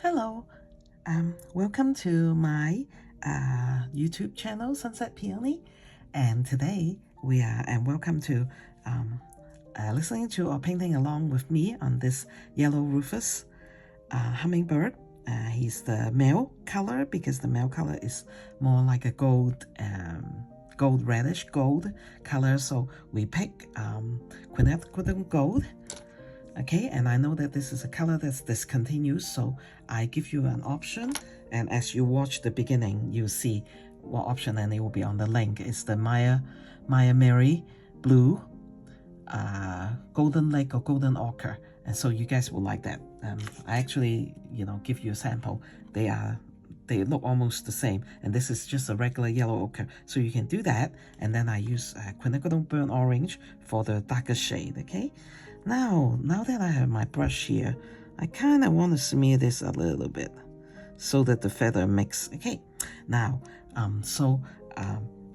Hello, welcome to my YouTube channel, Sunset Peony, and today we are, and welcome to listening to or painting along with me on this yellow rufous hummingbird. He's the male color because the male color is more like a gold, reddish gold color, so we pick quin gold. Okay, and I know that this is a color that's discontinuous, so I give you an option, and as you watch the beginning, you'll see what option, and it will be on the link. It's the maimeriblu golden lake or golden ochre, and so you guys will like that. I actually, give you a sample. They look almost the same, and this is just a regular yellow ochre, so you can do that. And then I use quin burnt orange for the darker shade. Okay, now that I have my brush here, I kind of want to smear this a little bit so that the feather mix. Okay, now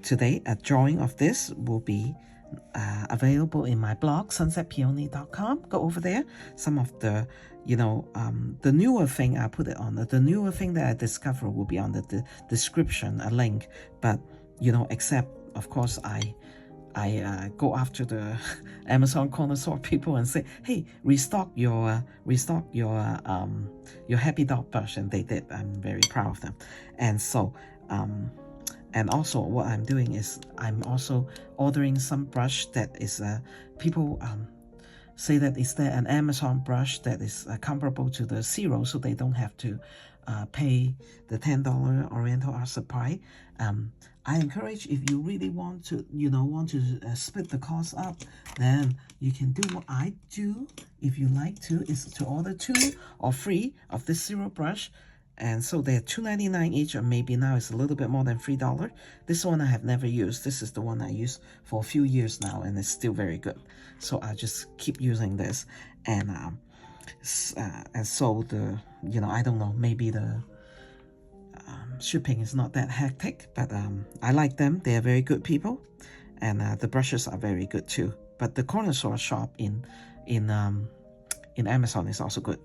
today a drawing of this will be available in my blog, sunsetpeony.com. Go over there. Some of the the newer thing I put it on, the newer thing that I discover will be on the description, a link. But except of course I go after the Amazon connoisseur people and say, hey, restock your happy dot brush, and they did. I'm very proud of them. And so and also what I'm doing is I'm also ordering some brush that is people say that is there an Amazon brush that is comparable to the Zero, so they don't have to pay the $10 Oriental Art Supply. I encourage, if you really want to split the cost up, then you can do what I do. If you like to, is to order 2 or 3 of this Zero brush. And so they're $2.99 each, or maybe now it's a little bit more than $3. This one I have never used. This is the one I use for a few years now, and it's still very good. So I just keep using this, and so the I don't know, maybe the shipping is not that hectic, but I like them. They are very good people, and the brushes are very good too. But the connoisseur shop in Amazon is also good.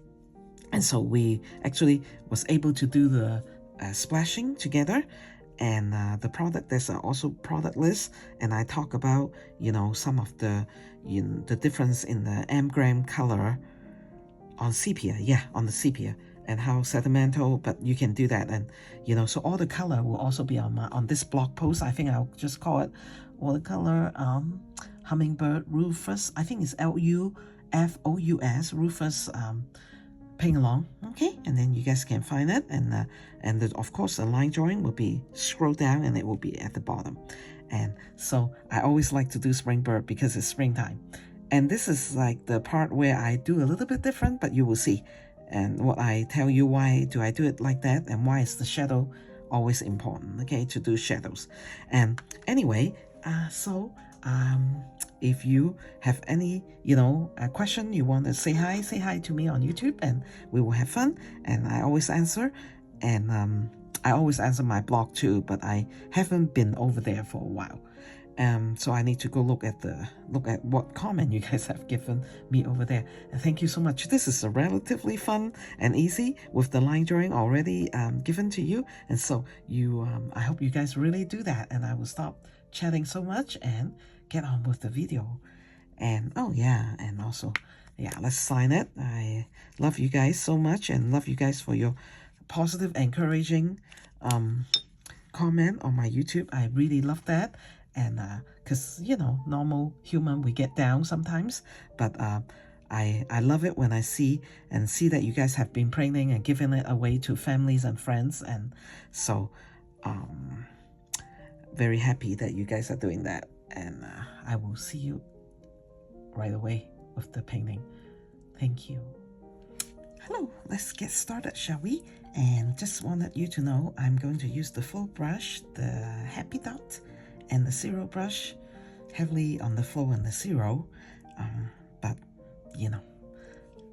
And so we actually was able to do the splashing together, and the product, there's also product list, and I talk about some of the the difference in the gram color on sepia, on the sepia, and how sedimental, but you can do that. And so all the color will also be on this blog post. I think I'll just call it Watercolor hummingbird rufous. I think it's LUFOUS rufous paint along. Okay, and then you guys can find it, and of course the line drawing will be scroll down, and it will be at the bottom. And so I always like to do springbird because it's springtime, and this is like the part where I do a little bit different, but you will see. And what I tell you, why do I do it like that, and why is the shadow always important, okay, to do shadows. And anyway, if you have any a question, you want to say hi to me on YouTube, and we will have fun, and I always answer. And I always answer my blog too, but I haven't been over there for a while. So I need to go look at what comment you guys have given me over there. And thank you so much. This is a relatively fun and easy with the line drawing already given to you. And so I hope you guys really do that. And I will stop chatting so much and get on with the video. And oh yeah, and also let's sign it. I love you guys so much, and love you guys for your positive, encouraging comment on my YouTube. I really love that. And because normal human, we get down sometimes, but I love it when I see that you guys have been painting and giving it away to families and friends. And so very happy that you guys are doing that. And I will see you right away with the painting. Thank you. Hello, let's get started, shall we? And just wanted you to know I'm going to use the full brush, the Happy Dot, and the Zero brush, heavily on the flow and the Zero. But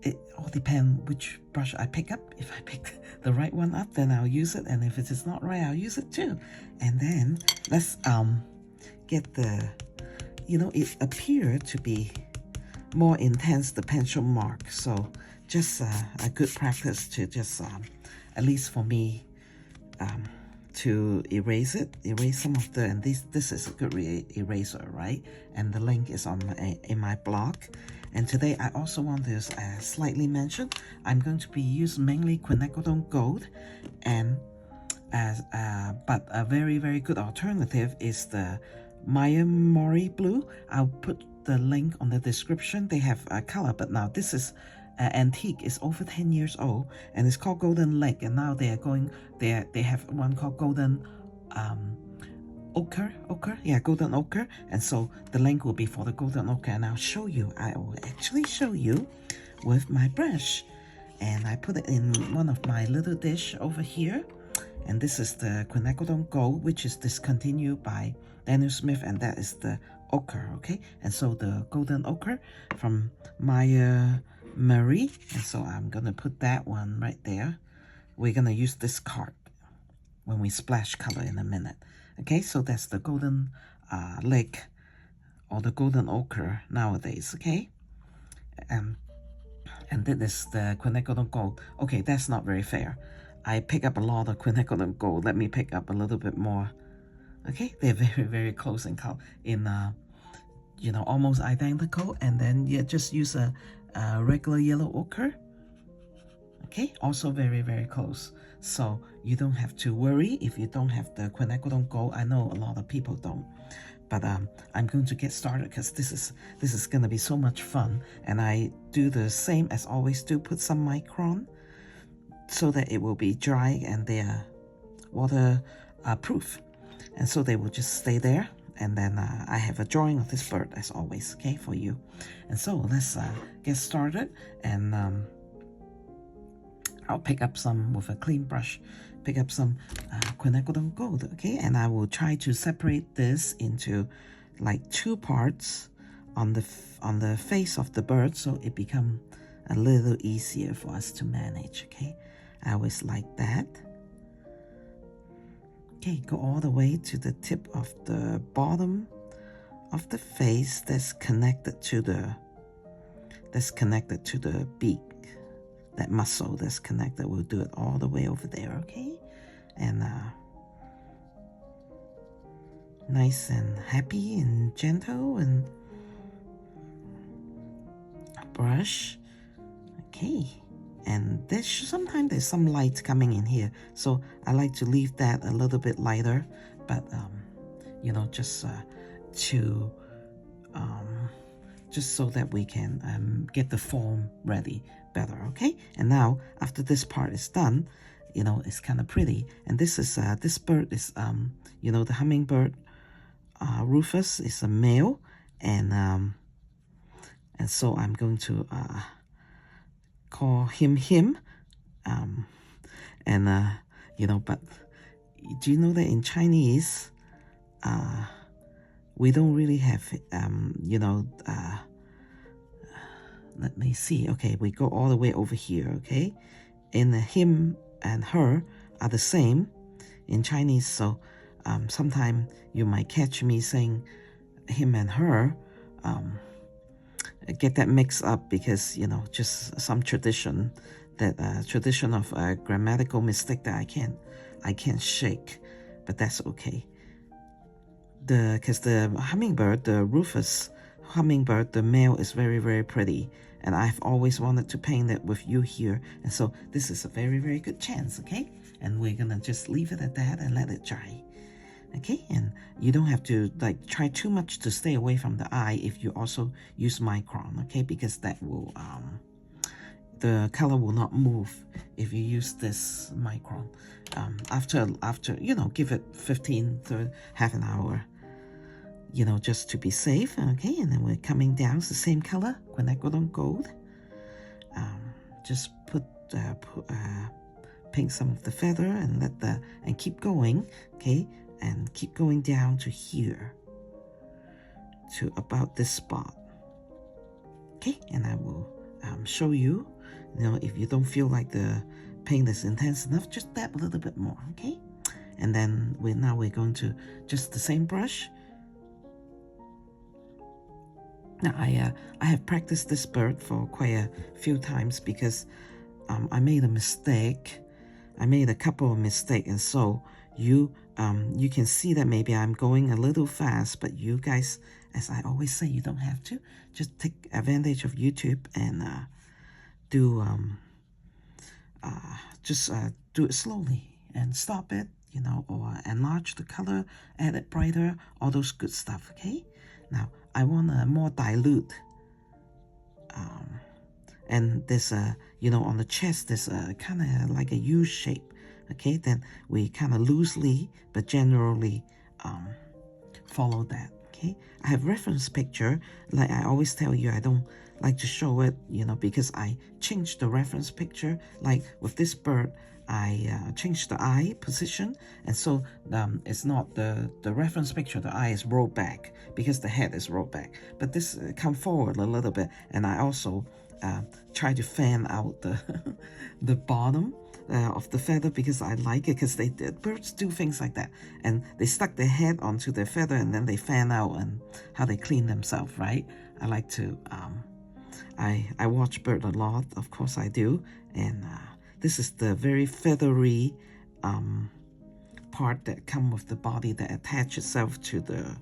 it all depends which brush I pick up. If I pick the right one up, then I'll use it, and if it is not right, I'll use it too. And then let's get the it appeared to be more intense, the pencil mark. So just a good practice to just at least for me, to erase some of the, and this is a good eraser, right? And the link is on in my blog. And today I also want to slightly mention, I'm going to be using mainly quinacridone gold, and but a very, very good alternative is the maimeriblu. I'll put the link on the description. They have a color, but now this is antique. It's over 10 years old, and it's called Golden Lake. And now they have one called Golden ochre, yeah, golden ochre. And so the link will be for the golden ochre, and I will actually show you with my brush. And I put it in one of my little dish over here. And this is the quinacridone gold, which is discontinued by Daniel Smith, and that is the ochre, okay? And so the golden ochre from Maimeriblu, and so I'm gonna put that one right there. We're gonna use this card when we splash color in a minute, okay? So that's the golden lake, or the golden ochre nowadays, okay? And this is the quinacridone gold. Okay, that's not very fair. I pick up a lot of quinacridone gold. Let me pick up a little bit more. Okay, they're very, very close in color, you know, almost identical. And then you just use a regular yellow ochre. Okay, also very, very close. So you don't have to worry if you don't have the quinacridone gold. I know a lot of people don't. But I'm going to get started because this is going to be so much fun. And I do the same as always do, put some micron so that it will be dry and they are water proof. And so they will just stay there. And then I have a drawing of this bird as always, okay, for you. And so let's get started. And I'll pick up some with a clean brush, pick up some quinacridone gold, okay? And I will try to separate this into like 2 parts on the face of the bird, so it become a little easier for us to manage, okay? I always like that. Okay, go all the way to the tip of the bottom of the face that's connected to the beak. That muscle that's connected, we'll do it all the way over there, okay? And nice and happy and gentle, and brush, okay? And sometimes there's some light coming in here, so I like to leave that a little bit lighter, but you know, just so that we can get the form ready better, okay? And now after this part is done, you know, it's kind of pretty. And this is this bird is you know, the hummingbird rufous is a male, and so I'm going to call him and you know, but do you know that in Chinese we don't really have you know, let me see, okay, we go all the way over here, okay? And him and her are the same in Chinese, so sometime you might catch me saying him and her, get that mixed up because, you know, just some tradition of grammatical mistake that I can't shake, but that's okay. Because the hummingbird, the rufous hummingbird, the male is very, very pretty, and I've always wanted to paint it with you here, and so this is a very, very good chance, okay? And we're gonna just leave it at that and let it dry, okay? And you don't have to like try too much to stay away from the eye if you also use micron, okay? Because that will the color will not move if you use this micron. After you know, give it 15 to half an hour, you know, just to be safe, okay? And then we're coming down, it's the same color, quinacridone gold. Just paint some of the feather and keep going, okay? And keep going down to here, to about this spot, okay? And I will show you, you know, if you don't feel like the paint is intense enough, just dab a little bit more, okay? And then we're going to just the same brush. Now I have practiced this bird for quite a few times because I made a mistake I made a couple of mistakes, and so you can see that maybe I'm going a little fast, but you guys, as I always say, you don't have to. Just take advantage of YouTube and do just do it slowly and stop it, you know, or enlarge the color, add it brighter, all those good stuff. Okay. Now I want a more dilute. And there's a, you know, on the chest there's a kind of like a U shape. Okay, then we kind of loosely but generally follow that. Okay, I have reference picture. Like I always tell you, I don't like to show it, you know, because I changed the reference picture. Like with this bird, I changed the eye position, and so it's not the reference picture. The eye is rolled back because the head is rolled back, but this come forward a little bit, and I also try to fan out the the bottom of the feather because I like it, because birds do things like that, and they stuck their head onto their feather and then they fan out, and how they clean themselves, right? I like to I watch bird a lot, of course I do, and this is the very feathery part that come with the body that attach itself to the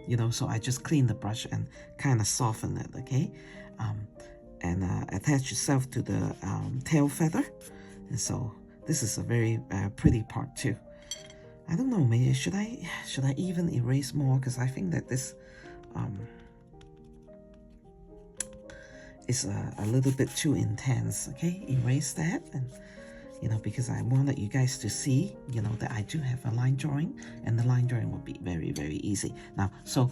you know, so I just clean the brush and kind of soften it, okay, and attach itself to the tail feather, and so this is a very pretty part too. I don't know, maybe should I even erase more, because I think that this is a little bit too intense. Okay, erase that, and you know, because I wanted you guys to see, you know, that I do have a line drawing, and the line drawing will be very, very easy. Now, so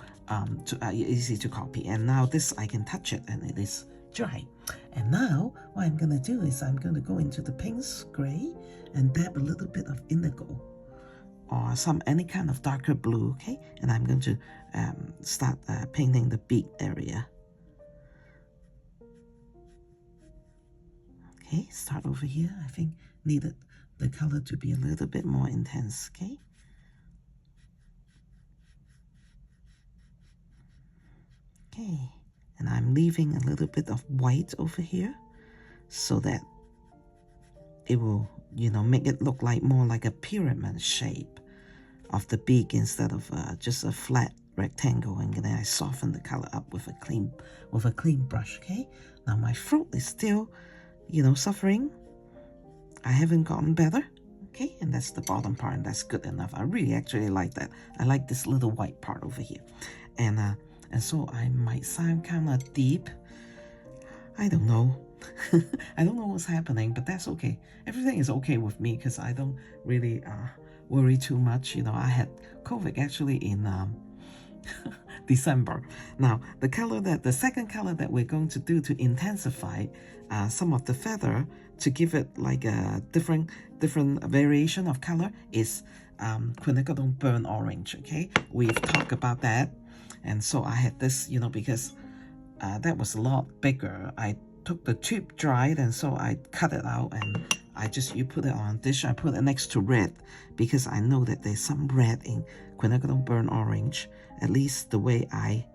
easy to copy, and now this I can touch it, and it is dry. And now what I'm gonna do is I'm gonna go into the pinks gray and dab a little bit of indigo or any kind of darker blue, okay? And I'm going to start painting the beak area. Okay, start over here. I think needed the color to be a little bit more intense, okay? Okay, and I'm leaving a little bit of white over here so that it will, you know, make it look like more like a pyramid shape of the beak instead of just a flat rectangle. And then I soften the color up with a clean brush, okay? Now my throat is still, you know, suffering. I haven't gotten better, okay? And that's the bottom part, and that's good enough. I really actually like that. I like this little white part over here. And so I might sound kind of deep. I don't know. I don't know what's happening, but that's okay. Everything is okay with me because I don't really worry too much. You know, I had COVID actually in December. Now, the second color that we're going to do to intensify some of the feather to give it like a different variation of color is quin burnt orange. Okay, we've talked about that, and so I had this, you know, because that was a lot bigger. I took the tube dried, and so I cut it out, and you put it on a dish. I put it next to red because I know that there's some red in quin burnt orange. At least the way I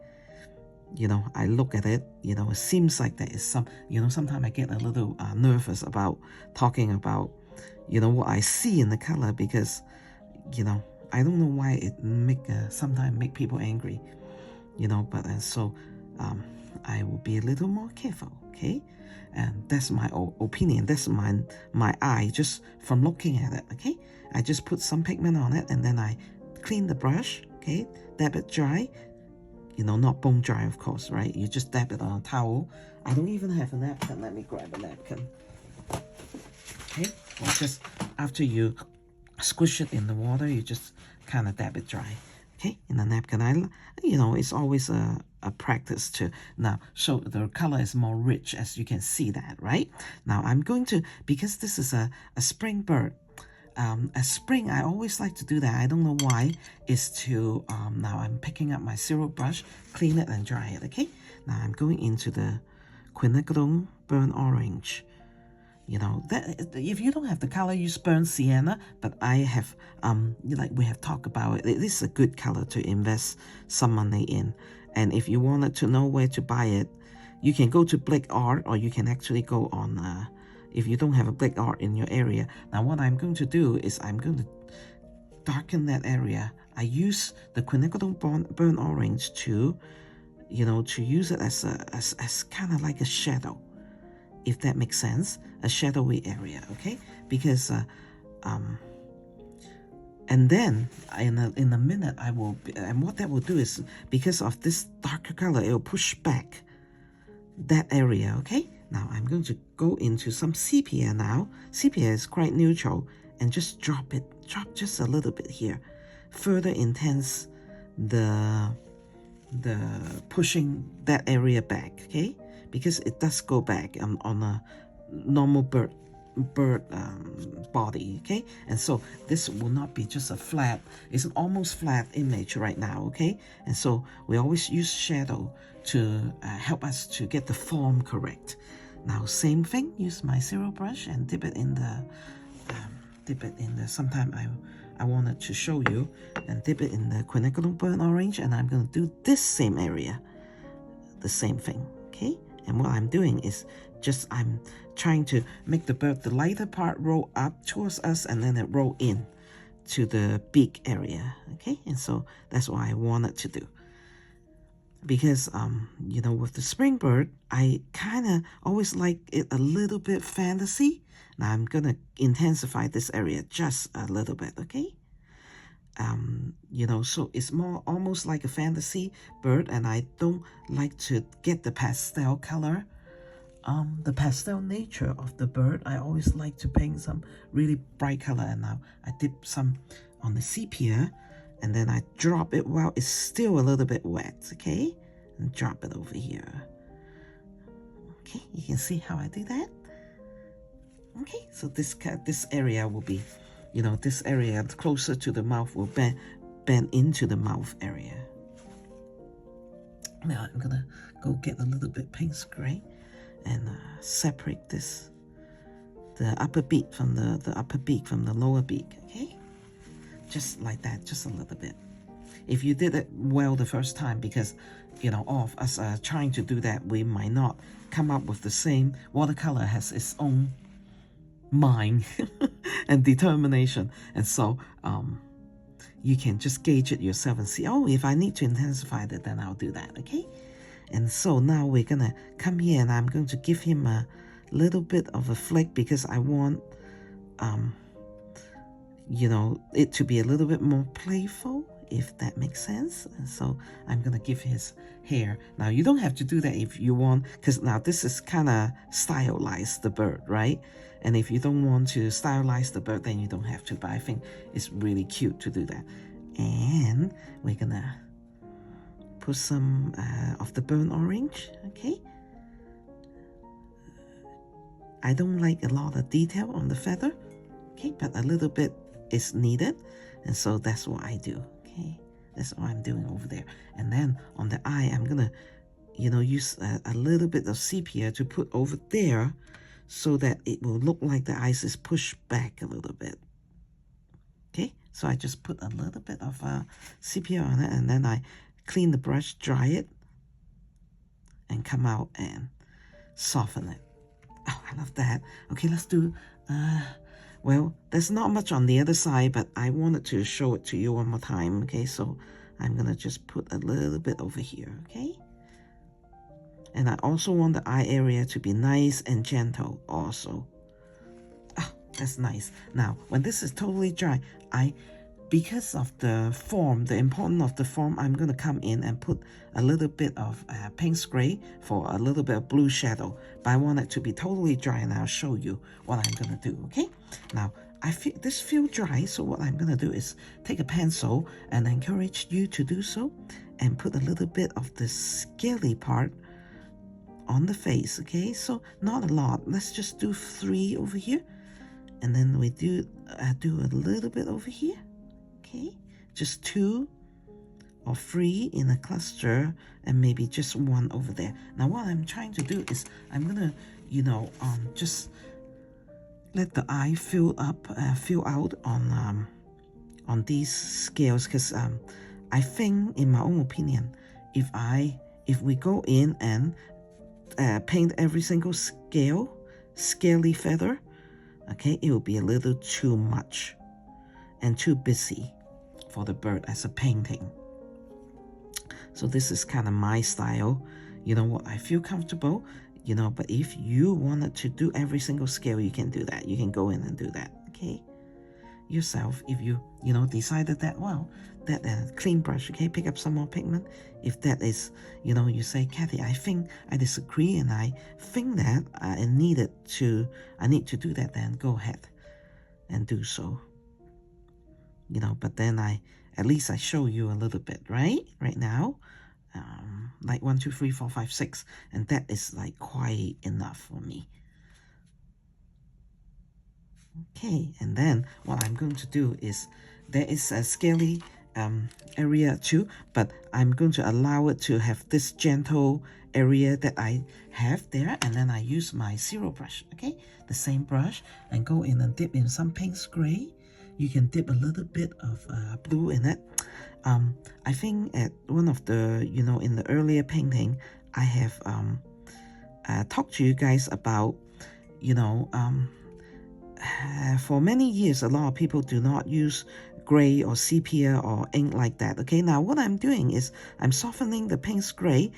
look at it, you know, it seems like there is some, you know, sometimes I get a little nervous about talking about, you know, what I see in the color, because, you know, I don't know why it sometimes make people angry, you know, but so I will be a little more careful, okay? And that's my opinion. That's my eye, just from looking at it, okay? I just put some pigment on it, and then I clean the brush, okay? Dab it dry, you know, not bone dry, of course, right? You just dab it on a towel. I don't even have a napkin. Let me grab a napkin. Okay, well, just after you squish it in the water, you just kind of dab it dry. Okay, in a napkin. You know, it's always a practice to now, so the color is more rich, as you can see that, right? Now I'm going to, because this is a spring bird, a spring, I always like to do that. I don't know why. Is to now I'm picking up my syrup brush, clean it and dry it. Okay, now I'm going into the quin burnt orange. You know, that if you don't have the color, use burnt sienna, but I have like we have talked about it, it is a good color to invest some money in. And if you wanted to know where to buy it, you can go to Blick Art, or you can actually go on if you don't have a black art in your area. Now what I'm going to do is I'm going to darken that area. I use the quinacridone burnt orange to, you know, to use it as kind of like a shadow, if that makes sense, a shadowy area, okay? Because and then in a minute I will, and what that will do is, because of this darker color, it will push back that area, okay? Now I'm going to go into some sepia now. Sepia is quite neutral, and just drop just a little bit here. Further intense the pushing that area back, okay? Because it does go back on a normal bird body, okay? And so this will not be just a flat, it's an almost flat image right now, okay? And so we always use shadow to help us to get the form correct. Now same thing, use my zero brush and dip it in the sometime I wanted to show you, and dip it in the quinacridone burnt orange, and I'm going to do this same area, the same thing, okay? And what I'm doing is just I'm trying to make the bird, the lighter part, roll up towards us, and then it roll in to the beak area, okay? And so that's what I wanted to do. Because, you know, with the spring bird, I kind of always like it a little bit fantasy. Now I'm going to intensify this area just a little bit, okay? You know, so it's more almost like a fantasy bird, and I don't like to get the pastel color. The pastel nature of the bird, I always like to paint some really bright color, and now I dip some on the sepia, and then I drop it while it's still a little bit wet, okay? And drop it over here. Okay, you can see how I do that? Okay, so this area will be, you know, this area closer to the mouth will bend into the mouth area. Now I'm gonna go get a little bit paint spray and separate this, the upper beak from the upper beak from the lower beak, okay? Just like that, just a little bit. If you did it well the first time, because, you know, all of us are trying to do that, we might not come up with the same. Watercolor has its own mind and determination, and so you can just gauge it yourself and see, oh, if I need to intensify that, then I'll do that, okay? And so now we're gonna come here, and I'm going to give him a little bit of a flick, because I want you know, it to be a little bit more playful, if that makes sense. And so I'm gonna give his hair. Now you don't have to do that if you want, because now this is kind of stylized the bird, right? And if you don't want to stylize the bird, then you don't have to, but I think it's really cute to do that. And we're gonna put some of the burnt orange, okay? I don't like a lot of detail on the feather, okay, but a little bit is needed, and so that's what I do, okay? That's what I'm doing over there. And then on the eye, I'm gonna, you know, use a little bit of sepia to put over there, so that it will look like the eyes is pushed back a little bit, okay? So I just put a little bit of sepia on it, and then I clean the brush, dry it, and come out and soften it. Oh, I love that. Okay, let's do, well, there's not much on the other side, but I wanted to show it to you one more time, okay? So I'm gonna just put a little bit over here, okay? And I also want the eye area to be nice and gentle also. Oh, that's nice. Now, when this is totally dry, because of the form, the importance of the form, I'm going to come in and put a little bit of paint spray for a little bit of blue shadow. But I want it to be totally dry, and I'll show you what I'm going to do, okay? Now, I feel this feels dry, so what I'm going to do is take a pencil, and I encourage you to do so, and put a little bit of the scaly part on the face, okay? So not a lot. Let's just do 3 over here, and then we do a little bit over here, okay? Just 2 or 3 in a cluster, and maybe just 1 over there. Now what I'm trying to do is I'm gonna, you know, just let the eye fill out on these scales, because I think, in my own opinion, if we go in and paint every single scale scaly feather, okay, it will be a little too much and too busy for the bird as a painting. So this is kind of my style. You know what, I feel comfortable, you know, but if you wanted to do every single scale, you can do that. You can go in and do that, okay? Yourself, if you know, decided that, well, that clean brush, okay, pick up some more pigment. If that is, you know, you say, Kathy, I think I disagree and I think that I need to do that, then go ahead and do so. You know, but then at least I show you a little bit, right now, like 1 2 3 4 5 6, and that is like quite enough for me. Okay, and then what I'm going to do is, there is a scaly area too, but I'm going to allow it to have this gentle area that I have there, and then I use my zero brush, okay, the same brush, and go in and dip in some pinks gray. You can dip a little bit of blue in it. I think at one of the, you know, in the earlier painting, I have talked to you guys about, you know, for many years, a lot of people do not use gray or sepia or ink like that. Okay, now what I'm doing is I'm softening the pinks gray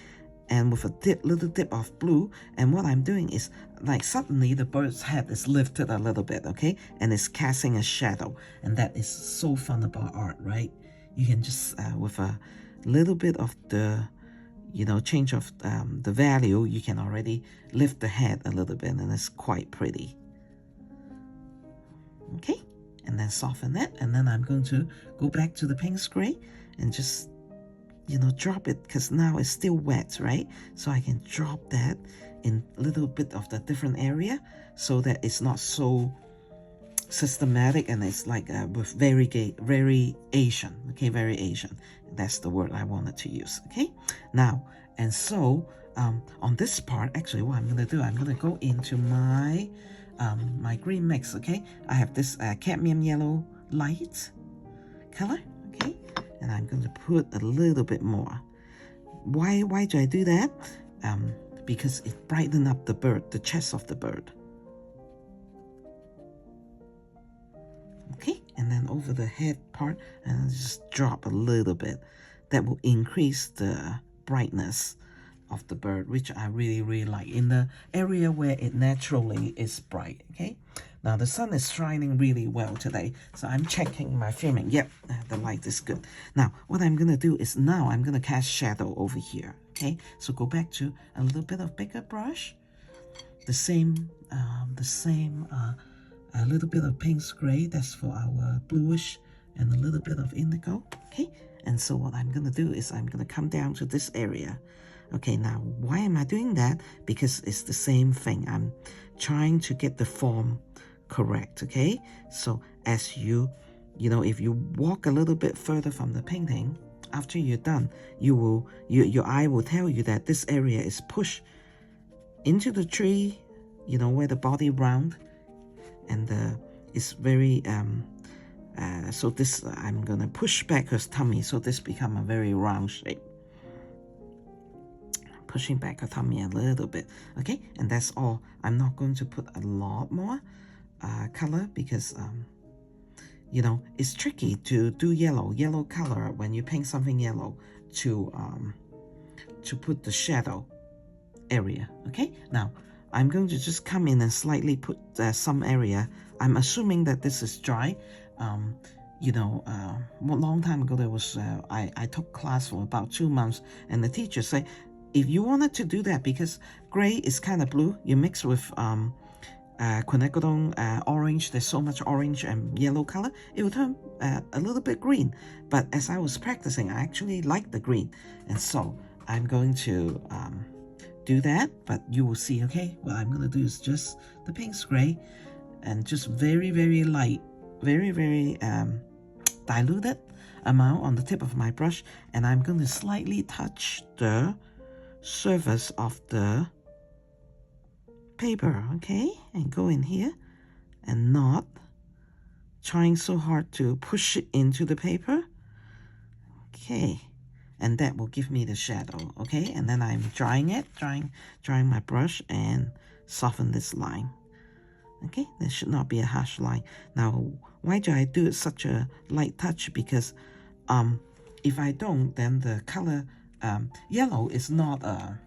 and with a little dip of blue, and what I'm doing is, like, suddenly the bird's head is lifted a little bit, okay, and it's casting a shadow, and that is so fun about art, right? You can just with a little bit of the, you know, change of the value, you can already lift the head a little bit, and it's quite pretty. Okay, and then soften it, and then I'm going to go back to the pinks gray and just, you know, drop it, because now it's still wet, right? So I can drop that in a little bit of the different area so that it's not so systematic, and it's like with variation, okay, variation. That's the word I wanted to use, okay? Now, and so on this part, actually what I'm going to do, I'm going to go into my my green mix, okay? I have this cadmium yellow light color, okay? And I'm going to put a little bit more. Why do I do that? Because it brightens up the bird, the chest of the bird. Okay, and then over the head part, and just drop a little bit. That will increase the brightness of the bird, which I really like, in the area where it naturally is bright. Okay, now the sun is shining really well today, so I'm checking my filming. Yep, the light is good. Now what I'm gonna do is, now I'm gonna cast shadow over here. Okay, so go back to a little bit of bigger brush, the same a little bit of pinks gray, that's for our bluish, and a little bit of indigo. Okay, and so what I'm gonna do is I'm gonna come down to this area. Okay, now why am I doing that? Because it's the same thing. I'm trying to get the form correct, okay? So as you know, if you walk a little bit further from the painting, after you're done, your eye will tell you that this area is pushed into the tree, you know, where the body round, and it's very so this, I'm gonna push back her tummy, so this become a very round shape. Pushing back her tummy a little bit, okay? And that's all. I'm not going to put a lot more color, because you know, it's tricky to do yellow color when you paint something yellow to put the shadow area. Okay, now I'm going to just come in and slightly put some area. I'm assuming that this is dry. You know, a long time ago there was I took class for about 2 months, and the teacher said, if you wanted to do that, because gray is kind of blue, you mix with quinacridone orange, there's so much orange and yellow color, it will turn a little bit green. But as I was practicing, I actually liked the green, and so I'm going to do that. But you will see, okay, what I'm going to do is just the pinks gray, and just very light, very diluted amount on the tip of my brush, and I'm going to slightly touch the surface of the paper, okay, and go in here and not trying so hard to push it into the paper, okay, and that will give me the shadow. Okay, and then I'm drying my brush and soften this line. Okay, there should not be a harsh line. Now, why do I do such a light touch? Because if I don't, then the color yellow is not a,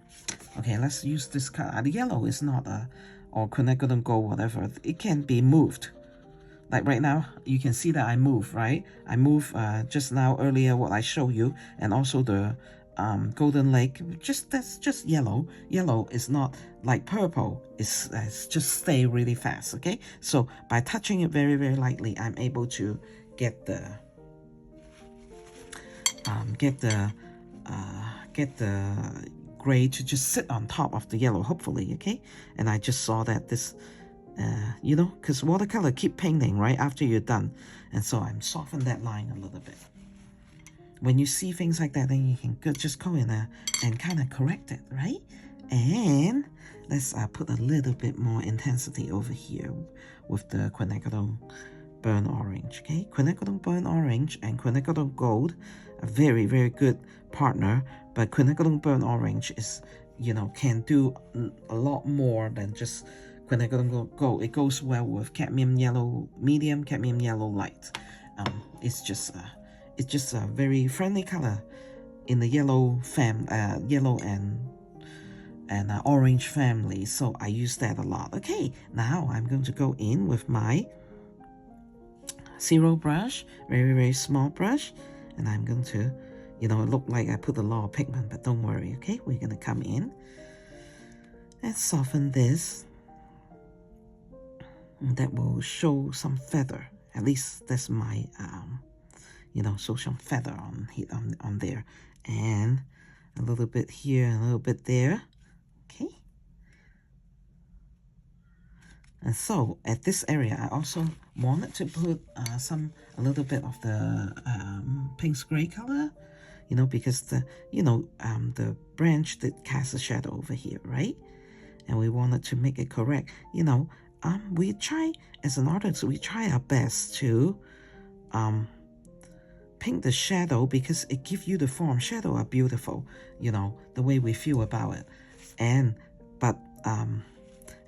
okay, let's use this color. The yellow is not a, or quinacridone gold, whatever. It can be moved. Like right now, you can see that I move, right? I move just now earlier what I showed you, and also the golden lake. That's just yellow. Yellow is not like purple. It's just stay really fast. Okay, so by touching it very, very lightly, I'm able to get the gray to just sit on top of the yellow, hopefully. Okay, and I just saw that this you know, because watercolor keep painting right after you're done, and so I'm soften that line a little bit. When you see things like that, then you can just go in and kind of correct it, right? And let's put a little bit more intensity over here with the quinacridone burnt orange. Okay, quinacridone burnt orange and quinacridone gold, a very, very good partner, but quinacridone burnt orange is, you know, can do a lot more than just quinacridone gold. It goes well with cadmium yellow medium, cadmium yellow light. It's just a very friendly color in the yellow yellow and orange family, so I use that a lot. Okay, now I'm going to go in with my zero brush, very, very small brush, and I'm going to, you know, it looked like I put a lot of pigment, but don't worry. Okay, we're gonna come in and soften this. That will show some feather. At least that's my you know, show some feather on there, and a little bit here and a little bit there. Okay, and so at this area I also wanted to put a little bit of the pinks gray color, you know, because the the branch did cast a shadow over here, right? And we wanted to make it correct. You know, we try, as an artist, we try our best to paint the shadow because it gives you the form. Shadow are beautiful, you know, the way we feel about it. And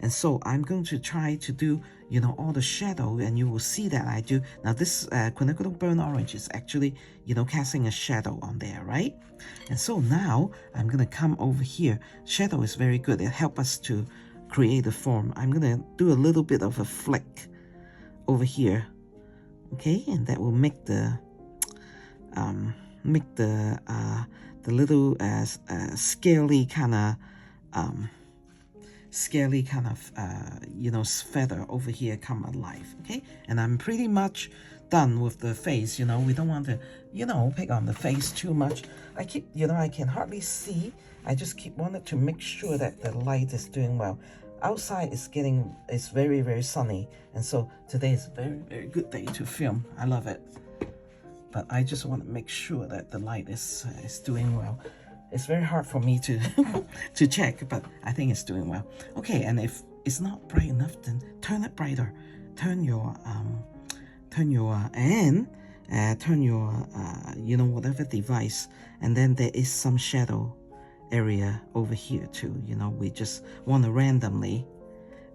so I'm going to try to do, you know, all the shadow, and you will see that I do. Now this quinacridone burnt orange is actually, you know, casting a shadow on there, right? And so now I'm going to come over here. Shadow is very good. It helps us to create a form. I'm going to do a little bit of a flick over here. Okay, and that will make the little scaly kind of you know, feather over here come alive. Okay, and I'm pretty much done with the face. You know, we don't want to, you know, pick on the face too much. I keep, you know, I can hardly see. I just keep wanted to make sure that the light is doing well. Outside is it's very, very sunny, and so today is a very, very good day to film. I love it, but I just want to make sure that the light is doing well. It's very hard for me to to check, but I think it's doing well. Okay, and if it's not bright enough, then turn it brighter. Turn your you know, whatever device, and then there is some shadow area over here too. You know, we just want to randomly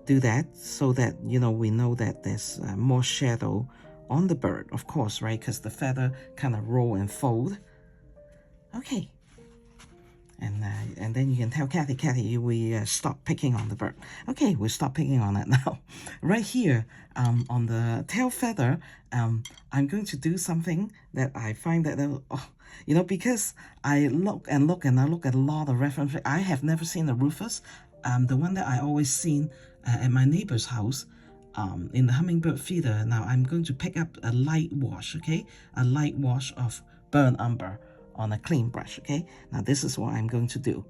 do that so that, you know, we know that there's more shadow on the bird, of course, right? Because the feather kind of roll and fold. Okay. And then you can tell Kathy, we stop picking on the bird. Okay, we stop picking on it now. Right here, on the tail feather, I'm going to do something that I find that, you know, because I look and I look at a lot of reference. I have never seen a rufous. The one that I always seen at my neighbor's house, in the hummingbird feeder. Now I'm going to pick up a light wash, okay? A light wash of burnt umber on a clean brush. Okay, now this is what I'm going to do.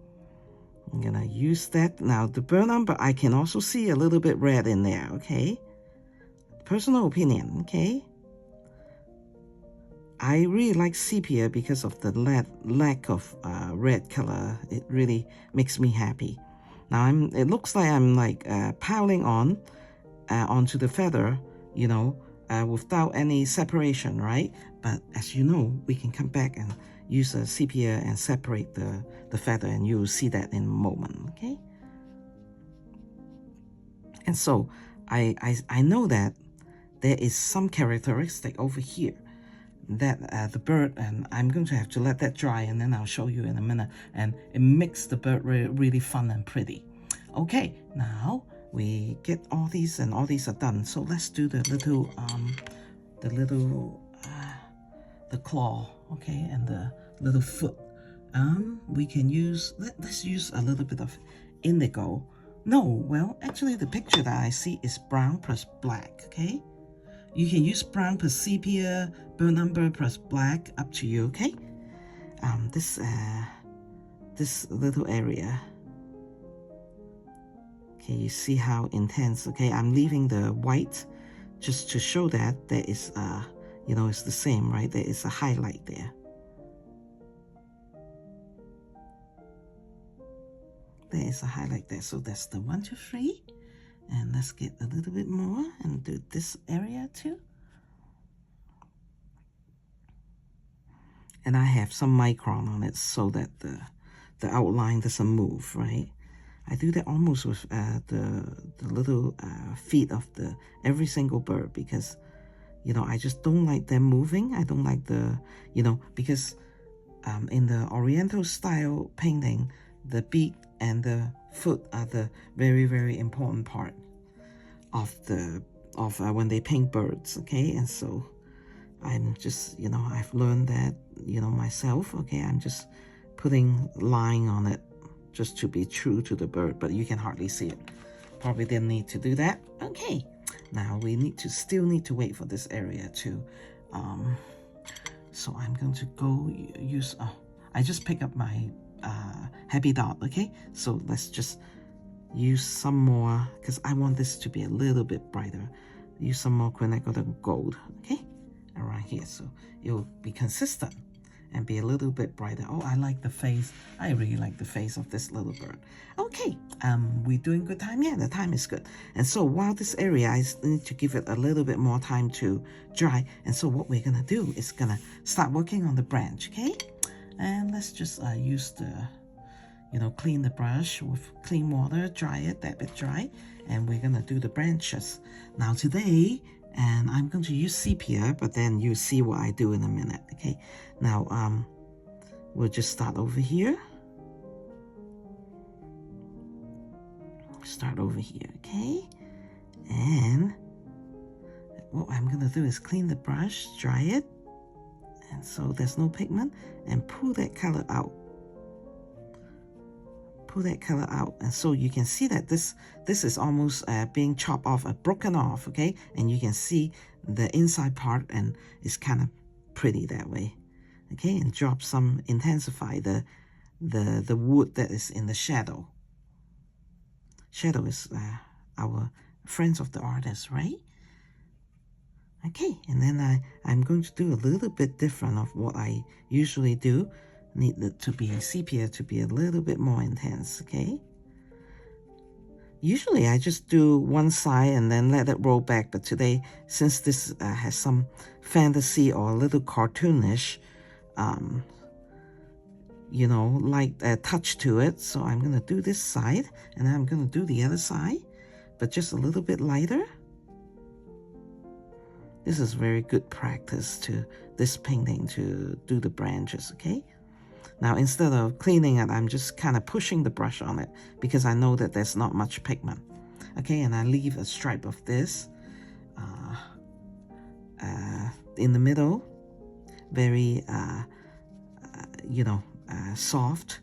I'm gonna use that. Now the burnt umber, I can also see a little bit red in there. Okay, personal opinion. Okay, I really like sepia because of the lack of red color. It really makes me happy. Now it looks like I'm like piling on onto the feather, you know, without any separation, right? But as you know, we can come back and use a sepia and separate the feather, and you will see that in a moment. Okay, and so I know that there is some characteristic over here that the bird, and I'm going to have to let that dry, and then I'll show you in a minute, and it makes the bird really fun and pretty. Okay, now we get all these, and all these are done. So let's do the little the claw, okay, and the little foot. We can use, let's use a little bit of indigo. No, well, actually the picture that I see is brown plus black, okay? You can use brown plus sepia, burnt umber plus black, up to you, okay? This little area. Okay, you see how intense, okay? I'm leaving the white just to show that there is, you know, it's the same, right? There is a highlight there. There is a highlight there. So that's the 1, 2, 3. And let's get a little bit more and do this area too. And I have some micron on it so that the outline doesn't move, right? I do that almost with the little feet of every single bird, because, you know, I just don't like them moving. I don't like the, you know, because in the Oriental style painting, the beak and the foot are the very, very important part of when they paint birds, okay? And so I'm just, you know, I've learned that, you know, myself, okay? I'm just putting line on it just to be true to the bird, but you can hardly see it. Probably didn't need to do that. Okay, now we still need to wait for this area to, so I'm going to go use, I just pick up my happy dot, okay? So let's just use some more, because I want this to be a little bit brighter. Use some more quin gold, okay? Around here, so it'll be consistent and be a little bit brighter. Oh, I like the face. I really like the face of this little bird. Okay, we doing good time? Yeah, the time is good. And so while this area, I need to give it a little bit more time to dry. And so what we're gonna do is gonna start working on the branch, okay? And let's just use the, you know, clean the brush with clean water, dry it, that bit dry, and we're gonna do the branches. Now today, and I'm going to use sepia, but then you see what I do in a minute, okay? Now, we'll just start over here. Start over here, okay? And what I'm gonna do is clean the brush, dry it, and so there's no pigment, and pull that color out. Pull that color out, and so you can see that this is almost being chopped off, broken off, okay? And you can see the inside part, and it's kind of pretty that way, okay? And drop some, intensify the wood that is in the shadow. Shadow is our friends of the artist, right? Okay, and then I'm going to do a little bit different of what I usually do. Need it to be sepia to be a little bit more intense, okay? Usually I just do one side and then let it roll back, but today, since this has some fantasy or a little cartoonish, you know, like a touch to it, so I'm gonna do this side, and then I'm gonna do the other side, but just a little bit lighter. This is very good practice to this painting to do the branches, okay? Now, instead of cleaning it, I'm just kind of pushing the brush on it because I know that there's not much pigment. Okay, and I leave a stripe of this in the middle, very, you know, soft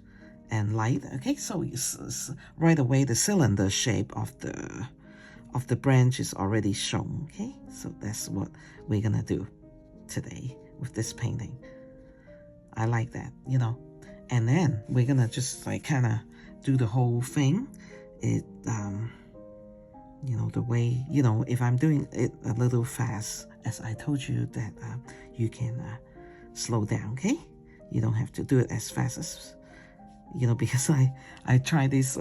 and light. Okay, so it's right away the cylinder shape of the branch is already shown. Okay, so that's what we're gonna do today with this painting. I like that, you know. And then we're gonna just like kind of do the whole thing. It, you know, the way, you know, if I'm doing it a little fast, as I told you that you can slow down, okay? You don't have to do it as fast as, you know, because I tried this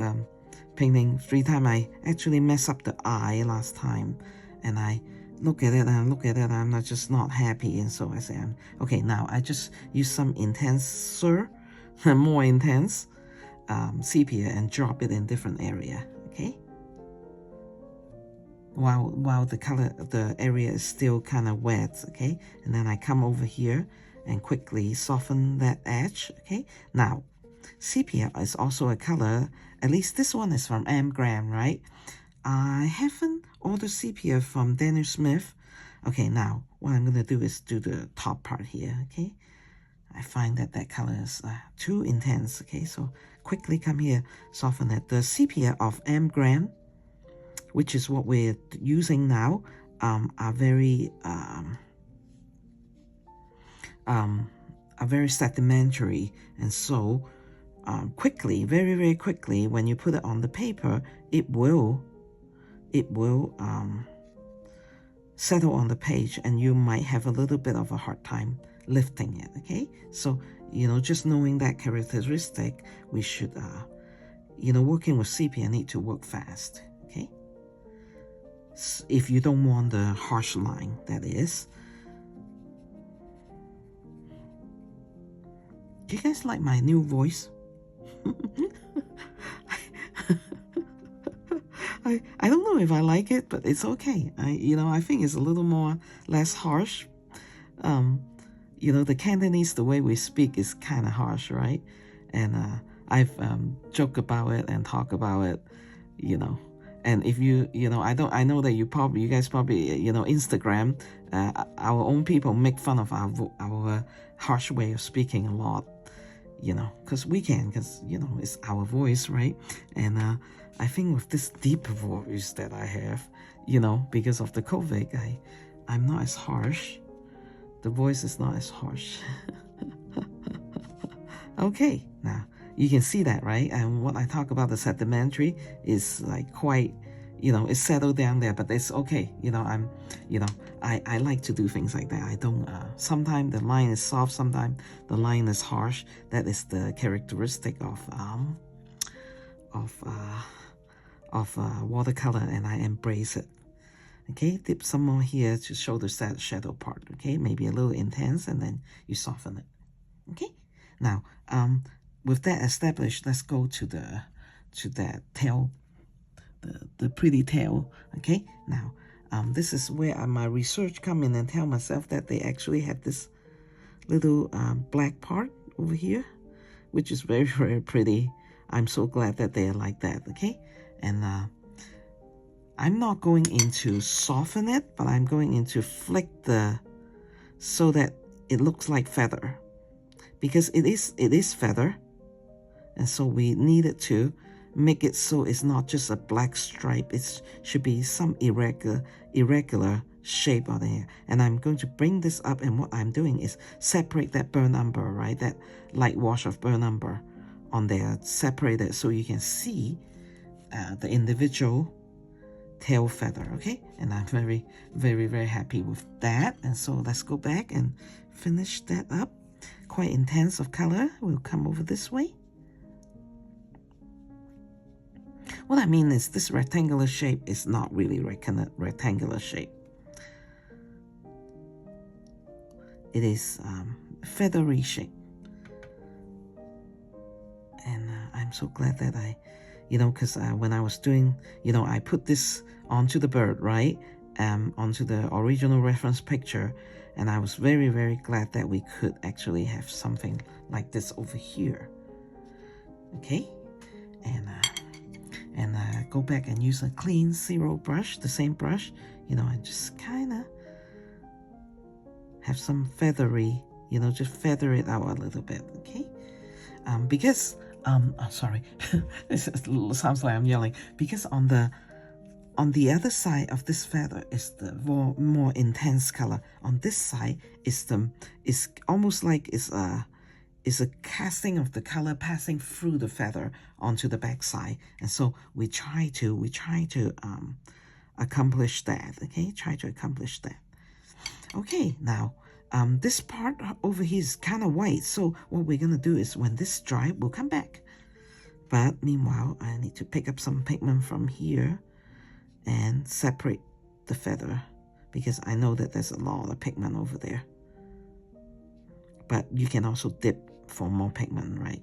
painting 3 times. I actually messed up the eye last time, and I look at it and look at it, I'm just not happy, and so I say, okay, now I just use some intenser, more intense sepia and drop it in different area, okay? while the area is still kind of wet, okay? And then I come over here and quickly soften that edge, okay? Now, sepia is also a color, at least this one is from M. Graham, right? I haven't ordered sepia from Daniel Smith. Okay, now what I'm gonna do is do the top part here, okay? I find that color is too intense, okay? So quickly come here, soften it. The sepia of M. Graham, which is what we're using now, are very sedimentary, and so quickly, very, very quickly, when you put it on the paper, it will settle on the page, and you might have a little bit of a hard time lifting it, okay? So, just knowing that characteristic, we should, working with sepia, need to work fast, okay? If you don't want the harsh line, that is. Do you guys like my new voice? I don't know if I like it, but it's okay. I think it's a little less harsh. The Cantonese, the way we speak is kind of harsh, right? And I've joked about it and talk about it, And if I know that you guys probably, Instagram, our own people make fun of our harsh way of speaking a lot, because it's our voice, right? And I think with this deep voice that I have, because of the COVID, I'm not as harsh. The voice is not as harsh. Okay, now you can see that, right? And what I talk about the sedimentary is like quite, it's settled down there, but it's okay. I like to do things like that. I don't, sometimes the line is soft, sometimes the line is harsh. That is the characteristic of watercolor, and I embrace it. Okay, dip some more here to show the shadow part. Okay, maybe a little intense, and then you soften it. Okay, now with that established, let's go to that tail, the pretty tail. Okay, now this is where my research come in and tell myself that they actually had this little black part over here, which is very, very pretty. I'm so glad that they are like that. Okay, and I'm not going into soften it, but I'm going into flick so that it looks like feather, because it is feather, and so we needed to make it so it's not just a black stripe. It should be some irregular shape on there. And I'm going to bring this up, and what I'm doing is separate that burnt umber, right? That light wash of burnt umber on there, separate it so you can see the individual tail feather, okay? And I'm very, very, very happy with that. And so let's go back and finish that up. Quite intense of color. We'll come over this way. What I mean is this rectangular shape is not really rectangular shape. It is feathery shape. And I'm so glad that I, because when I was doing, I put this onto the bird, right? Onto the original reference picture. And I was very, very glad that we could actually have something like this over here. Okay? And go back and use a clean zero brush, the same brush, and just kind of have some feathery, just feather it out a little bit, okay? Because, sorry, it sounds like I'm yelling, because on the other side of this feather is the more intense color. On this side is almost like it's a casting of the color passing through the feather onto the back side. And so we try to accomplish that. Okay, try to accomplish that. Okay, now this part over here is kind of white. So what we're gonna do is when this dry, we'll come back. But meanwhile, I need to pick up some pigment from here and separate the feather, because I know that there's a lot of pigment over there. But you can also dip for more pigment, right?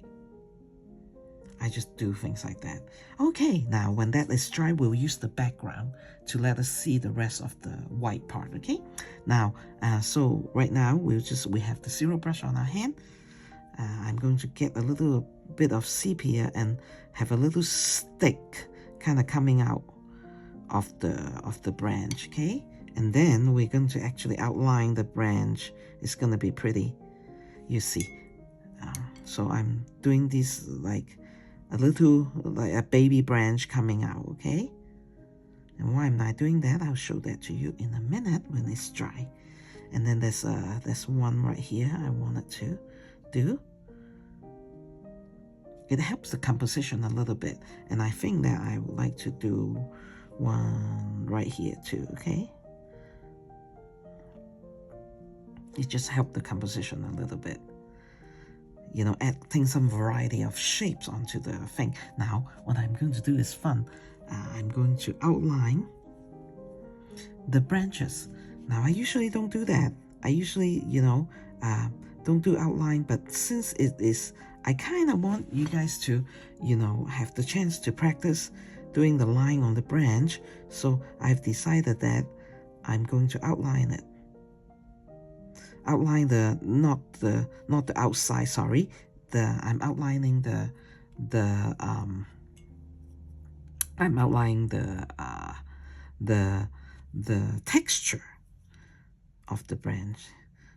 I just do things like that. Okay, now when that is dry, we'll use the background to let us see the rest of the white part, okay? Now, so right now, we have the zero brush on our hand. I'm going to get a little bit of sepia and have a little stick kind of coming out of the branch, okay? And then we're going to actually outline the branch. It's going to be pretty, you see. So I'm doing this like a little, like a baby branch coming out, okay? And why am I doing that? I'll show that to you in a minute when it's dry. And then there's one right here I wanted to do. It helps the composition a little bit, and I think that I would like to do one right here too, okay? It just helps the composition a little bit. You know, adding some variety of shapes onto the thing. Now, what I'm going to do is fun. I'm going to outline the branches. Now, I usually don't do that. I usually, you know, don't do outline, but since it is, I kind of want you guys to, you know, have the chance to practice doing the line on the branch. So I've decided that I'm going to outline it. Outline the not the outside, sorry. I'm outlining I'm outlining the texture of the branch.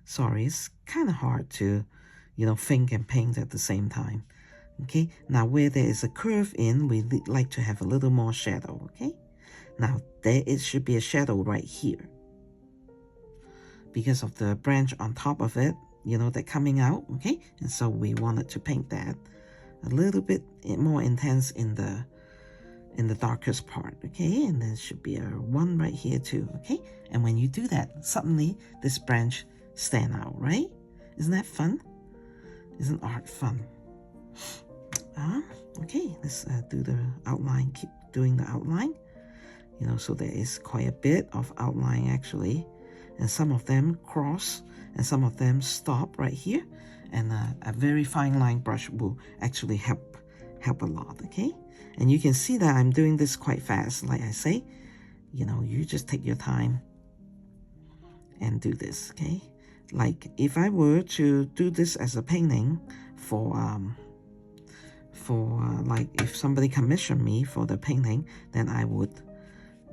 Sorry, it's kind of hard to, you know, think and paint at the same time. Okay, now where there is a curve in, we like to have a little more shadow. Okay, now there it should be a shadow right here because of the branch on top of it, you know, that coming out. Okay, and so we wanted to paint that a little bit more intense in the darkest part. Okay, and there should be a one right here too. Okay, and when you do that, suddenly this branch stand out, right? Isn't that fun? Isn't art fun? Okay, let's do the outline. Keep doing the outline. You know, so there is quite a bit of outline actually, and some of them cross and some of them stop right here, and a very fine line brush will actually help a lot. Okay, and you can see that I'm doing this quite fast. Like I say, you know, you just take your time and do this. Okay, like if I were to do this as a painting for like if somebody commissioned me for the painting, then I would,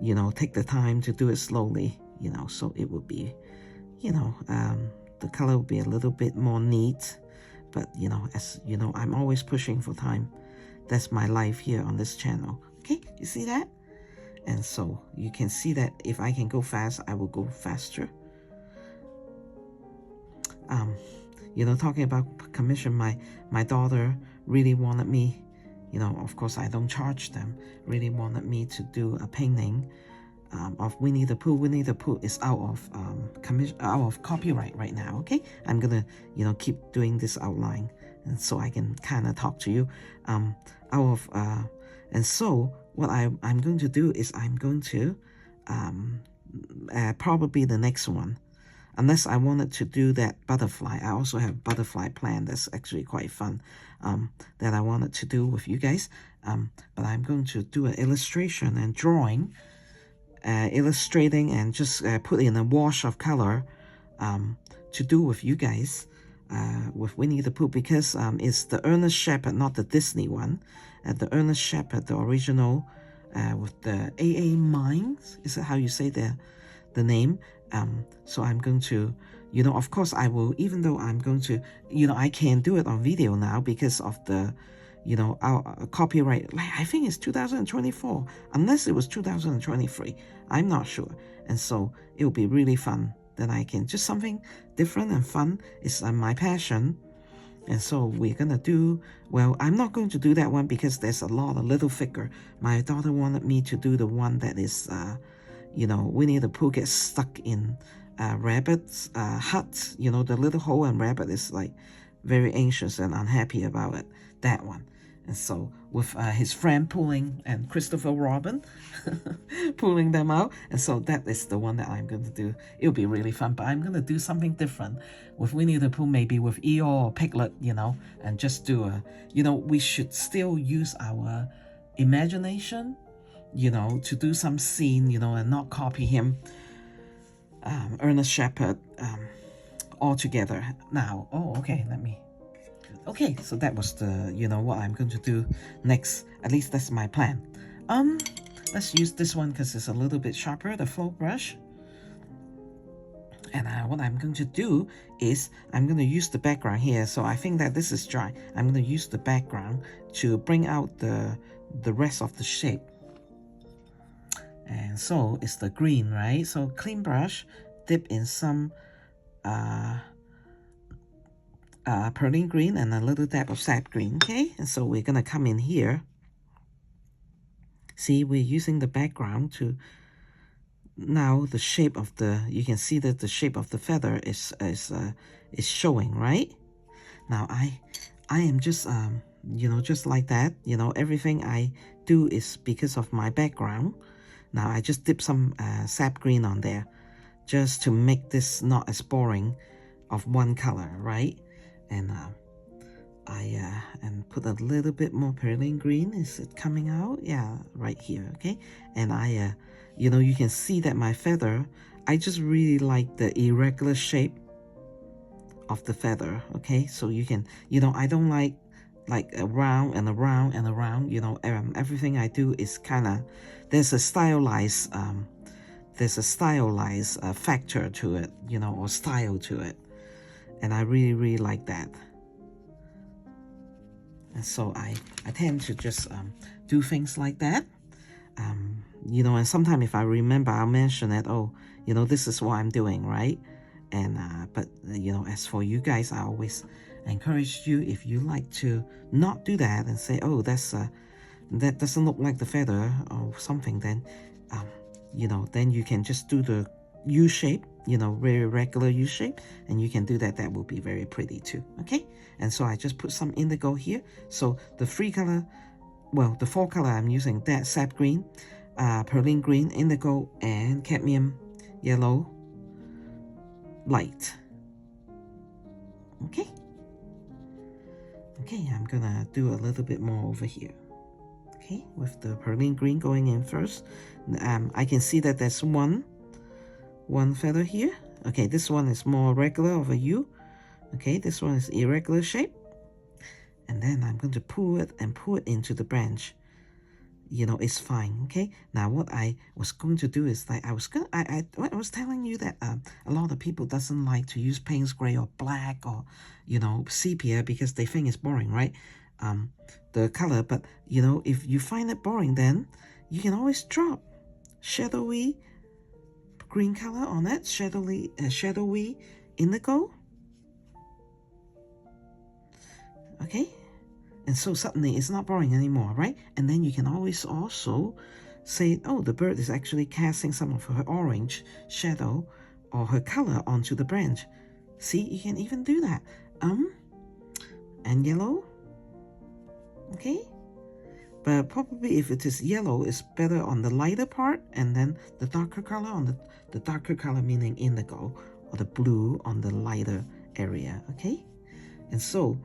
you know, take the time to do it slowly, you know, so it would be, you know, the color would be a little bit more neat. But you know, as you know, I'm always pushing for time. That's my life here on this channel. Okay, you see that? And so you can see that if I can go fast, I will go faster. You know, talking about commission, my daughter really wanted me, you know, of course I don't charge them, really wanted me to do a painting of Winnie the Pooh. Winnie the Pooh is out of copyright right now. Okay, I'm gonna, you know, keep doing this outline, and so I can kind of talk to you and so what I'm going to do is I'm going to probably the next one, unless I wanted to do that butterfly. I also have butterfly plan that's actually quite fun that I wanted to do with you guys. But I'm going to do an illustration and drawing, illustrating and just put in a wash of color to do with you guys with Winnie the Pooh, because it's the Ernest Shepherd, not the Disney one. The Ernest Shepherd, the original with the A.A. Mines. Is that how you say the name? So I'm going to, you know, of course I will, even though I'm going to, you know, I can't do it on video now because of the, you know, our copyright. Like, I think it's 2024, unless it was 2023. I'm not sure. And so it will be really fun that I can, just something different and fun is my passion. And so we're gonna do, well, I'm not going to do that one because there's a lot of little figure. My daughter wanted me to do the one that is, you know, Winnie the Pooh gets stuck in rabbit's hut, you know, the little hole, and rabbit is like very anxious and unhappy about it. That one. And so with his friend pulling, and Christopher Robin pulling them out. And so that is the one that I'm going to do. It'll be really fun, but I'm going to do something different with Winnie the Pooh, maybe with Eeyore or Piglet, and just do we should still use our imagination, to do some scene, and not copy him, Ernest Shepherd, altogether. Now, okay, okay, so that was the, what I'm going to do next. At least that's my plan. Let's use this one because it's a little bit sharper, the float brush. And what I'm going to do is I'm going to use the background here. So I think that this is dry. I'm going to use the background to bring out the rest of the shape. And so it's the green, right? So clean brush, dip in some pearline green and a little dab of sap green, okay? And so we're gonna come in here. See, we're using the background to, now the shape of you can see that the shape of the feather is showing, right? Now I am just just like that, everything I do is because of my background. Now I just dip some sap green on there just to make this not as boring of one color, right? And and put a little bit more pearline green. Is it coming out? Yeah, right here, okay? And you can see that my feather, I just really like the irregular shape of the feather, okay? So you can, I don't like around and around and around, everything I do is kind of, there's a stylized factor to it, or style to it. And I really, really like that. And so I tend to just do things like that. And sometimes if I remember, I'll mention it. Oh, this is what I'm doing, right? And but as for you guys, I always encourage you, if you like to not do that and say, oh, that doesn't look like the feather or something, then then you can just do the U shape, very regular U shape, and you can do that. That will be very pretty too, okay? And so I just put some indigo here. So the the four color I'm using, that sap green, pearline green, indigo, and cadmium yellow light. Okay, I'm gonna do a little bit more over here. Okay, with the pearline green going in first. I can see that there's one feather here. Okay, this one is more regular of a U. Okay, this one is irregular shape. And then I'm going to pull it into the branch. It's fine. Okay, now what I was going to do is, like I was telling you that a lot of people doesn't like to use Payne's gray or black or sepia because they think it's boring, right? The color, but if you find it boring, then you can always drop shadowy green color on it, shadowy indigo. Okay, and so suddenly it's not boring anymore, right? And then you can always also say, oh, the bird is actually casting some of her orange shadow or her color onto the branch. See, you can even do that. And yellow. Okay, but probably if it is yellow, it's better on the lighter part, and then the darker color on the darker color, meaning indigo, or the blue on the lighter area. Okay, and so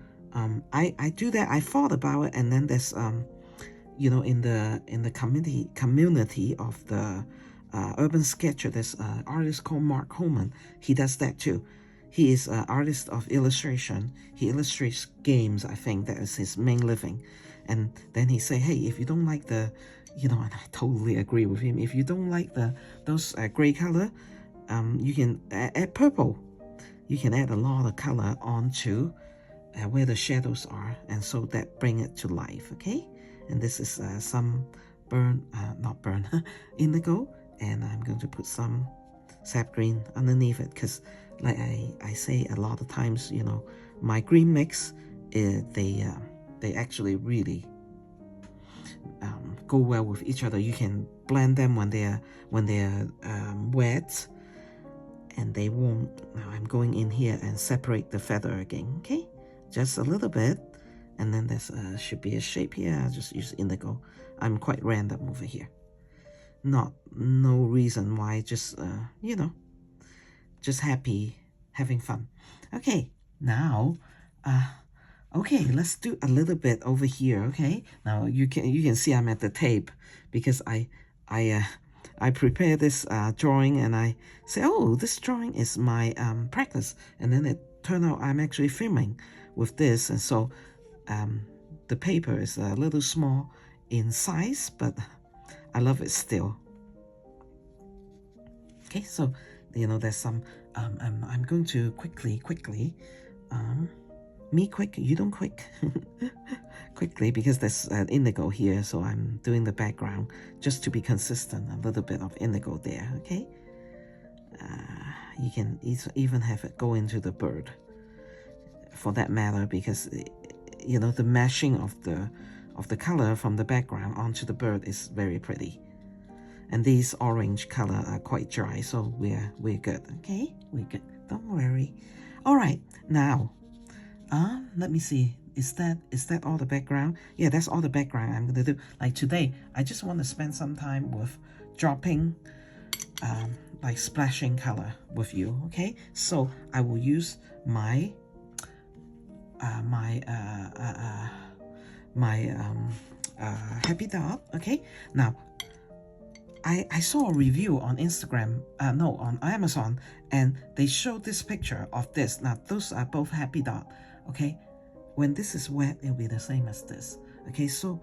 I do that. I thought about it, and then there's in the community of the urban sketcher, there's an artist called Mark Holman. He does that too. He is an artist of illustration. He illustrates games. I think that is his main living. And then he say, hey, if you don't like the, and I totally agree with him. If you don't like those gray color, you can add purple. You can add a lot of color onto where the shadows are, and so that bring it to life. Okay, and this is some indigo, and I'm going to put some sap green underneath it, because like I say a lot of times, my green mix, they actually really go well with each other. You can blend them when they're wet, and they won't. Now I'm going in here and separate the feather again. Okay, just a little bit, and then there's should be a shape here. I'll just use indigo. I'm quite random over here. No reason why, just you know, just happy, having fun. Okay, now okay, let's do a little bit over here. Okay, now you can see I'm at the tape because I prepare this drawing, and I say, oh, this drawing is my practice, and then it turned out I'm actually filming with this, and so the paper is a little small in size, but I love it still. Okay, so you know, there's some I'm going to quickly me quick, you don't quick. Quickly, because there's indigo here, so I'm doing the background just to be consistent. A little bit of indigo there. Okay, you can even have it go into the bird, for that matter, because you know, the meshing of the color from the background onto the bird is very pretty. And these orange color are quite dry, so we're good. Okay, we're good. Don't worry. All right, now let me see. Is that all the background? Yeah, that's all the background I'm gonna do. Like today, I just want to spend some time with dropping, like splashing color with you. Okay, so I will use my happy dot. Okay, now I saw a review on Instagram, no, on Amazon, and they showed this picture of this. Now those are both happy dot. Okay, when this is wet, it'll be the same as this. Okay, so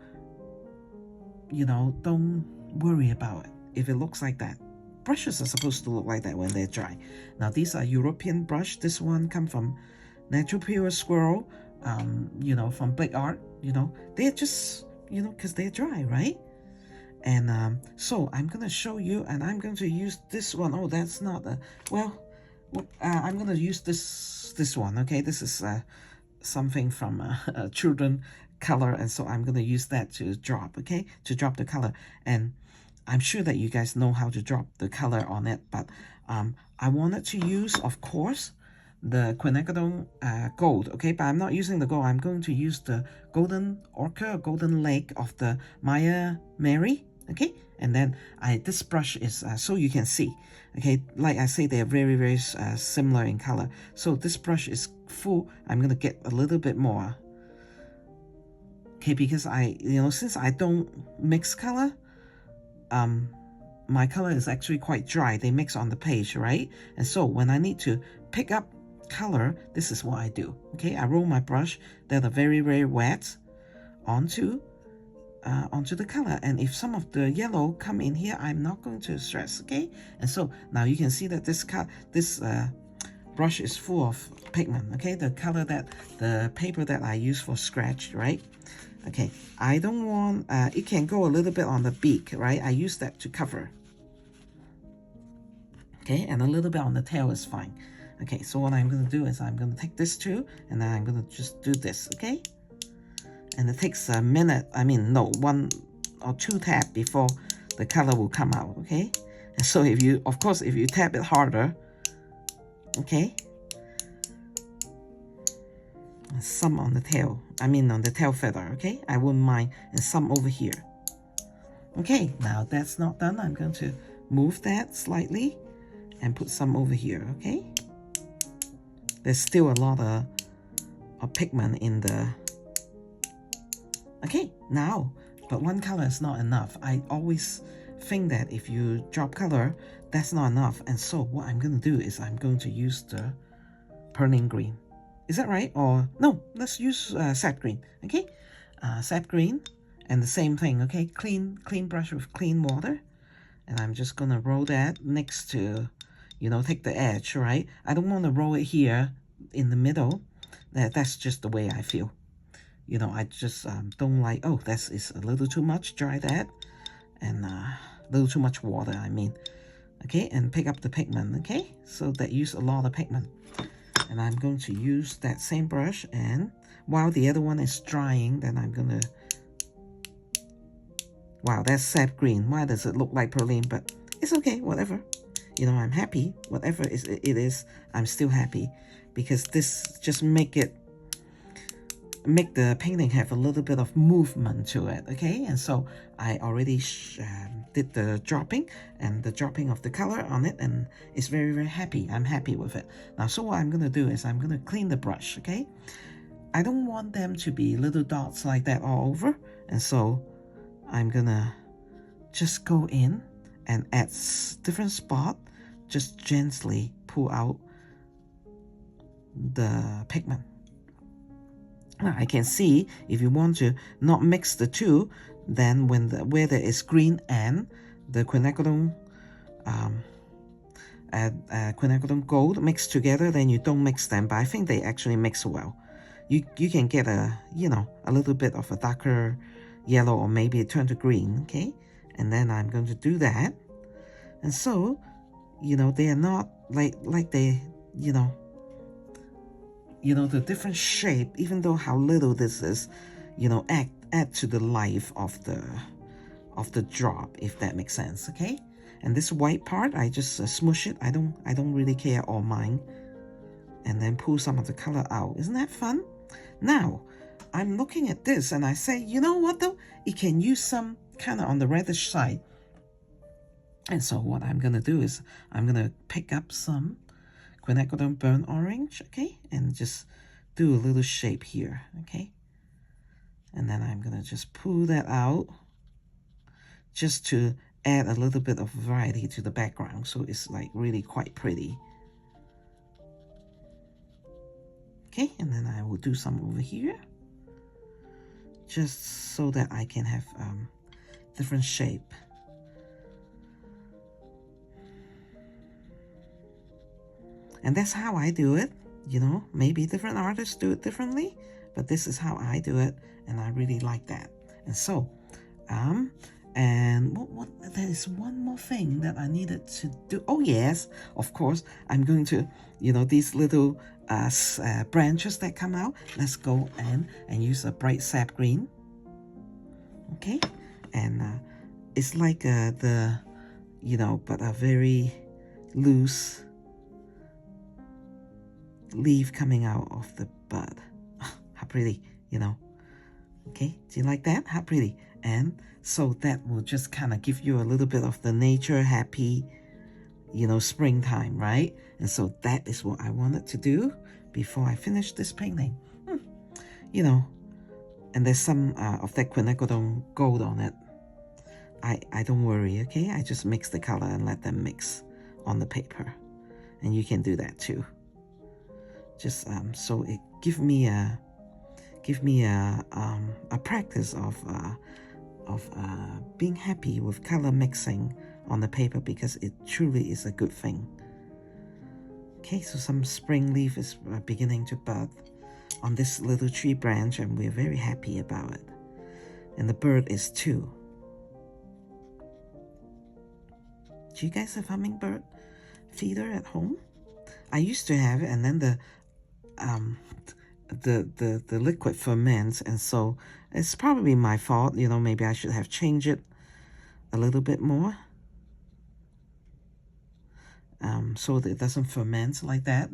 you know, don't worry about it if it looks like that. Brushes are supposed to look like that when they're dry. Now these are European brush. This one come from Natural Pure Squirrel, you know, from Big Art. You know, they're just, you know, because they're dry, right? And so I'm gonna show you, and I'm going to use this one. Oh, that's not a, well, I'm gonna use this one. Okay, this is something from children color, and so I'm gonna use that to drop. Okay, to drop the color, and I'm sure that you guys know how to drop the color on it, but I wanted to use, of course, the quinacridone gold. Okay, but I'm not using the gold. I'm going to use the golden ochre, golden lake of the maimeriblu. Okay, and then this brush is so you can see. Okay, like I say, they're very similar in color. So this brush is full. I'm gonna get a little bit more. Okay, because you know, since I don't mix color, my color is actually quite dry. They mix on the page, right? And so when I need to pick up color, this is what I do. Okay, I roll my brush that are very wet onto the color, and if some of the yellow come in here, I'm not going to stress. Okay, and so now you can see that this brush is full of pigment. Okay, the color the paper that I use for scratch, right? Okay, I don't want it can go a little bit on the beak, right? I use that to cover. Okay, and a little bit on the tail is fine. Okay, so what I'm going to do is I'm going to take this too, and then I'm going to just do this. Okay, and it takes a minute, I mean, no, 1 or 2 taps before the color will come out. Okay, and so if you, of course, if you tap it harder, okay, some on the tail, I mean on the tail feather. Okay, I wouldn't mind, and some over here. Okay, now that's not done. I'm going to move that slightly and put some over here. Okay, there's still a lot of pigment in the. Okay, now, but one color is not enough. I always think that if you drop color, that's not enough. And so what I'm going to do is I'm going to use the pearlin green. Is that right? Or no, let's use sap green. Okay, sap green, and the same thing. Okay, clean brush with clean water, and I'm just gonna roll that next to, you know, take the edge, right? I don't want to roll it here in the middle. That's just the way I feel. You know, I just don't like, oh, that is a little too much, dry that, and a little too much water, I mean. Okay, and pick up the pigment. Okay, so that use a lot of pigment. And I'm going to use that same brush, and while the other one is drying, then I'm gonna, wow, that's sap green. Why does it look like pearlin? But it's okay, whatever. You know, I'm happy. Whatever it is, I'm still happy, because this just make make the painting have a little bit of movement to it, okay? And so I already did the dropping and the dropping of the color on it, and it's very, very happy. I'm happy with it. Now, so what I'm gonna do is I'm gonna clean the brush, okay? I don't want them to be little dots like that all over, and so I'm gonna just go in and at different spot, just gently pull out the pigment. Now I can see if you want to not mix the two, then where there is green and the quinacridone quinacridone gold mixed together, then you don't mix them, but I think they actually mix well. You can get a little bit of a darker yellow, or maybe it turn to green, okay? And then I'm going to do that, and so they are not like they the different shape, even though how little this is, add to the life of the drop, if that makes sense, okay? And this white part, I just smoosh it. I don't really care or mind, and then pull some of the color out. Isn't that fun? Now, I'm looking at this and I say, you know what though? It can use some kind of on the reddish side. And so what I'm gonna do is I'm gonna pick up some quinacridone burnt orange, okay, and just do a little shape here, okay, and then I'm gonna just pull that out just to add a little bit of variety to the background, so it's like really quite pretty. Okay, and then I will do some over here just so that I can have different shape. And that's how I do it. Maybe different artists do it differently, but this is how I do it, and I really like that. And so, and what there is one more thing that I needed to do. Oh yes, of course, I'm going to, these little branches that come out. Let's go and use a bright sap green. Okay, and it's like but a very loose leaf coming out of the bud. How pretty, Okay, do you like that? How pretty? And so that will just kind of give you a little bit of the nature happy, springtime, right? And so that is what I wanted to do before I finish this painting. And there's some of that quinacridone gold on it. I don't worry, okay? I just mix the color and let them mix on the paper. And you can do that too. Just so it give me a practice of being happy with color mixing on the paper, because it truly is a good thing. Okay, so some spring leaf is beginning to bud on this little tree branch, and we're very happy about it. And the bird is too. Do you guys have hummingbird feeder at home? I used to have it, and then the liquid ferments, and so it's probably my fault. Maybe I should have changed it a little bit more, so that it doesn't ferment like that.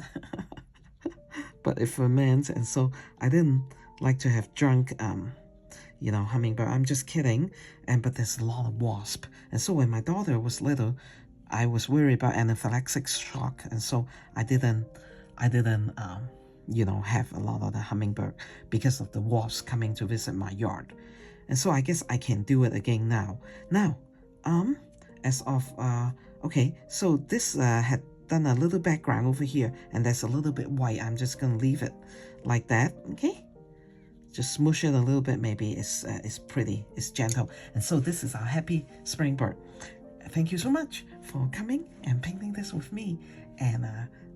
But it ferments, and so I didn't like to have drunk hummingbird. I'm just kidding. But there's a lot of wasp, and so when my daughter was little, I was worried about anaphylactic shock, and so I didn't have a lot of the hummingbird because of the wasps coming to visit my yard. And so I guess I can do it again now. Now, as of okay, so this had done a little background over here, and there's a little bit white. I'm just gonna leave it like that, okay? Just smoosh it a little bit. Maybe it's pretty, it's gentle. And so this is our happy spring bird. Thank you so much for coming and painting this with me, and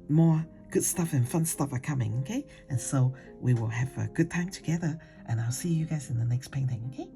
more good stuff and fun stuff are coming, okay? And so we will have a good time together, and I'll see you guys in the next painting, okay?